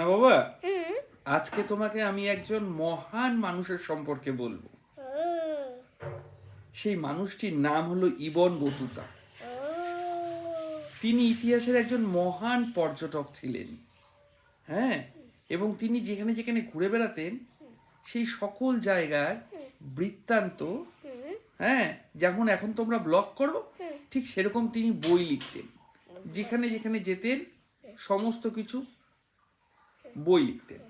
না বাবা, আজকে তোমাকে আমি একজন মহান মানুষের সম্পর্কে বলবো। সেই মানুষটির নাম হলো ইবন বতুতা। তিনি ইতিহাসের একজন মহান পর্যটক ছিলেন। হ্যাঁ, এবং তিনি যেখানে যেখানে ঘুরে বেড়াতেন সেই সকল জায়গার বৃত্তান্ত, হ্যাঁ, যেমন এখন তোমরা ব্লগ করো ঠিক সেরকম তিনি বই লিখতেন। যেখানে যেখানে যেতেন সমস্ত কিছু বই লিখতেন।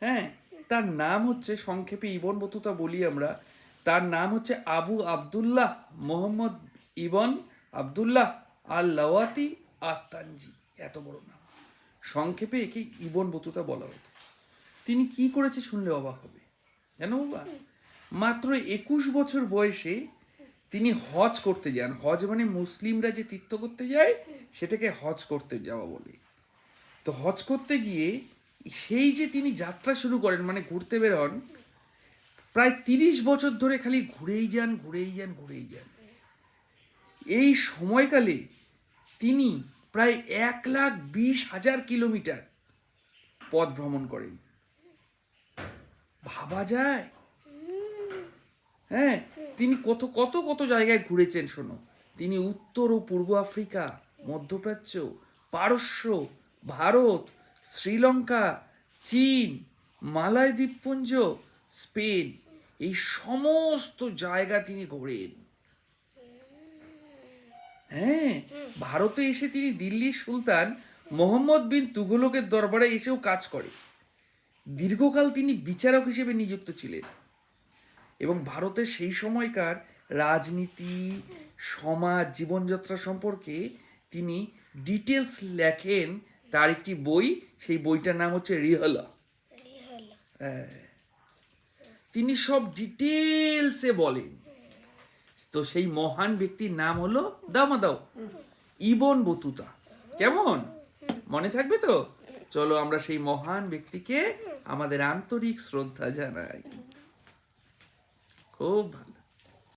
হ্যাঁ, তার নাম হচ্ছে, সংক্ষেপে ইবন বতুতা বলি আমরা, তার নাম হচ্ছে আবু আবদুল্লাহ মোহাম্মদ ইবন আবদুল্লাহ আল লাওয়াতি আত-তানজি। এত বড় নাম, সংক্ষেপে একে ইবন বতুতা বলা হতো। তিনি কি করেছে শুনলে অবাক হবে, জানো বাবা? মাত্র 21 বছর বয়সে তিনি হজ করতে যান। হজ মানে মুসলিমরা যে তীর্থ করতে যায় সেটাকে হজ করতে যাওয়া বলে। তো হজ করতে গিয়ে সেই যে তিনি যাত্রা শুরু করেন, মানে ঘুরতে বেরোন, প্রায় 30 বছর ধরে খালি ঘুরেই যান ঘুরেই যান ঘুরেই যান। এই সময়কালে তিনি প্রায় 1,20,000 কিলোমিটার পথ ভ্রমণ করেন। ভাবা যায়? হ্যাঁ, তিনি কত কত কত জায়গায় ঘুরেছেন শোনো। তিনি উত্তর ও পূর্ব আফ্রিকা, মধ্যপ্রাচ্য, পারস্য, ভারত, শ্রীলঙ্কা, চীন, মালয় দ্বীপপুঞ্জ, স্পেন, এই সমস্ত জায়গা তিনি ঘোরেন। হ্যাঁ, ভারতে এসে তিনি দিল্লির সুলতান মোহাম্মদ বিন তুগলকের দরবারে এসেও কাজ করে। দীর্ঘকাল তিনি বিচারক হিসেবে নিযুক্ত ছিলেন এবং ভারতের সেই সময়কার রাজনীতি, সমাজ, জীবনযাত্রা সম্পর্কে তিনি ডিটেলস লেখেন। তার একটি বই, সেই বইটার নাম হচ্ছে রিহলা। তিনি সব ডিটেলসে বলেন। তো সেই মহান ব্যক্তির নাম হলো দাও ইবন বতুতা। কেমন মনে থাকবে তো? চলো আমরা সেই মহান ব্যক্তিকে আমাদের আন্তরিক শ্রদ্ধা জানাই। খুব ভালো।